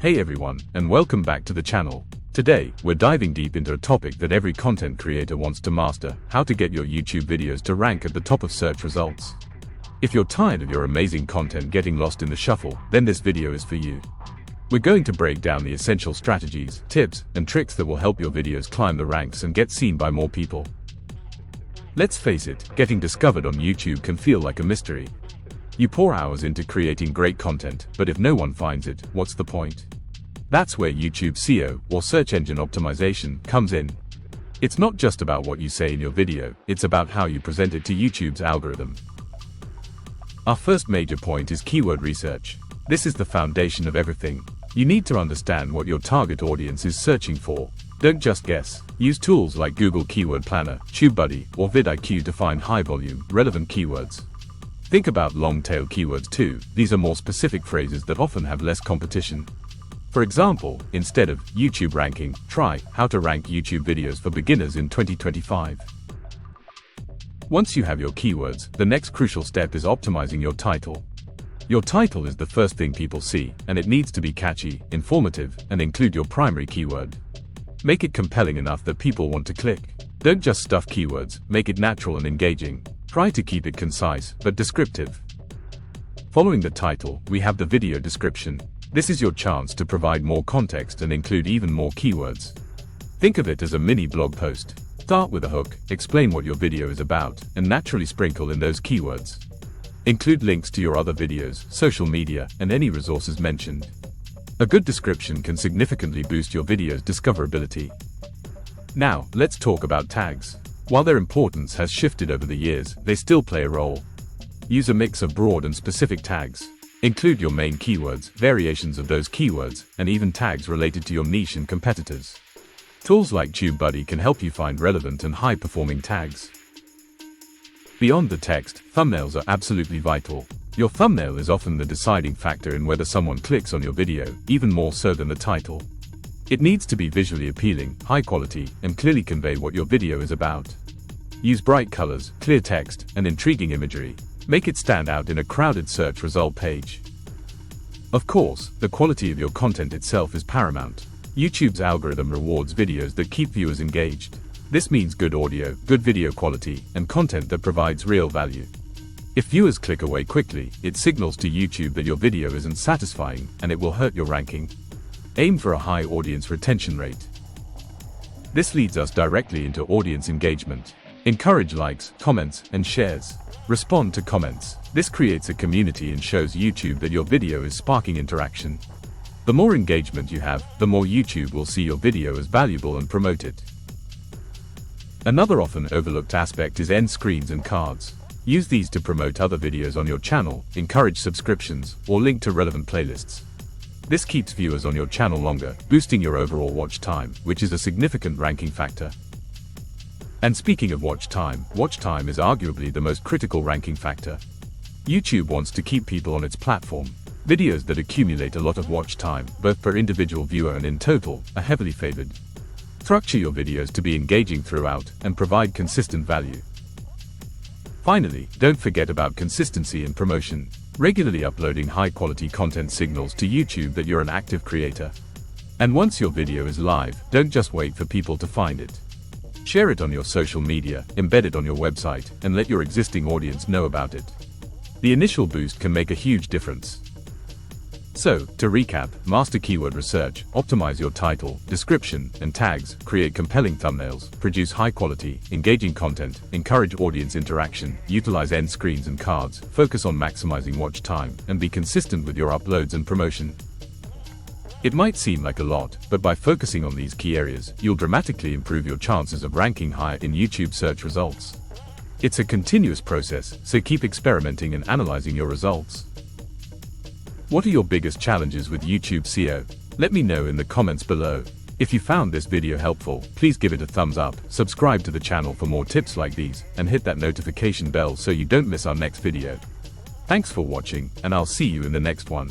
Hey everyone, and welcome back to the channel. Today, we're diving deep into a topic that every content creator wants to master: how to get your YouTube videos to rank at the top of search results. If you're tired of your amazing content getting lost in the shuffle, then this video is for you. We're going to break down the essential strategies, tips, and tricks that will help your videos climb the ranks and get seen by more people. Let's face it, getting discovered on YouTube can feel like a mystery. You pour hours into creating great content, but if no one finds it, what's the point? That's where YouTube SEO, or search engine optimization, comes in. It's not just about what you say in your video, it's about how you present it to YouTube's algorithm. Our first major point is keyword research. This is the foundation of everything. You need to understand what your target audience is searching for. Don't just guess. Use tools like Google Keyword Planner, TubeBuddy, or vidIQ to find high-volume, relevant keywords. Think about long-tail keywords too. These are more specific phrases that often have less competition. For example, instead of YouTube ranking, try how to rank YouTube videos for beginners in 2025. Once you have your keywords, the next crucial step is optimizing your title. Your title is the first thing people see, and it needs to be catchy, informative, and include your primary keyword. Make it compelling enough that people want to click. Don't just stuff keywords, make it natural and engaging. Try to keep it concise, but descriptive. Following the title, we have the video description. This is your chance to provide more context and include even more keywords. Think of it as a mini blog post. Start with a hook, explain what your video is about, and naturally sprinkle in those keywords. Include links to your other videos, social media, and any resources mentioned. A good description can significantly boost your video's discoverability. Now, let's talk about tags. While their importance has shifted over the years, they still play a role. Use a mix of broad and specific tags. Include your main keywords, variations of those keywords, and even tags related to your niche and competitors. Tools like TubeBuddy can help you find relevant and high-performing tags. Beyond the text, thumbnails are absolutely vital. Your thumbnail is often the deciding factor in whether someone clicks on your video, even more so than the title. It needs to be visually appealing, high quality, and clearly convey what your video is about. Use bright colors, clear text, and intriguing imagery. Make it stand out in a crowded search result page. Of course, the quality of your content itself is paramount. YouTube's algorithm rewards videos that keep viewers engaged. This means good audio, good video quality, and content that provides real value. If viewers click away quickly, it signals to YouTube that your video isn't satisfying, and it will hurt your ranking. Aim for a high audience retention rate. This leads us directly into audience engagement. Encourage likes, comments, and shares. Respond to comments. This creates a community and shows YouTube that your video is sparking interaction. The more engagement you have, the more YouTube will see your video as valuable and promote it. Another often overlooked aspect is end screens and cards. Use these to promote other videos on your channel, encourage subscriptions, or link to relevant playlists. This keeps viewers on your channel longer, boosting your overall watch time, which is a significant ranking factor. And speaking of watch time is arguably the most critical ranking factor. YouTube wants to keep people on its platform. Videos that accumulate a lot of watch time, both per individual viewer and in total, are heavily favored. Structure your videos to be engaging throughout and provide consistent value. Finally, don't forget about consistency and promotion. Regularly uploading high-quality content signals to YouTube that you're an active creator. And once your video is live, don't just wait for people to find it. Share it on your social media, embed it on your website, and let your existing audience know about it. The initial boost can make a huge difference. So, to recap, master keyword research, optimize your title, description, and tags, create compelling thumbnails, produce high-quality, engaging content, encourage audience interaction, utilize end screens and cards, focus on maximizing watch time, and be consistent with your uploads and promotion. It might seem like a lot, but by focusing on these key areas, you'll dramatically improve your chances of ranking higher in YouTube search results. It's a continuous process, so keep experimenting and analyzing your results. What are your biggest challenges with YouTube SEO? Let me know in the comments below. If you found this video helpful, please give it a thumbs up, subscribe to the channel for more tips like these, and hit that notification bell so you don't miss our next video. Thanks for watching, and I'll see you in the next one.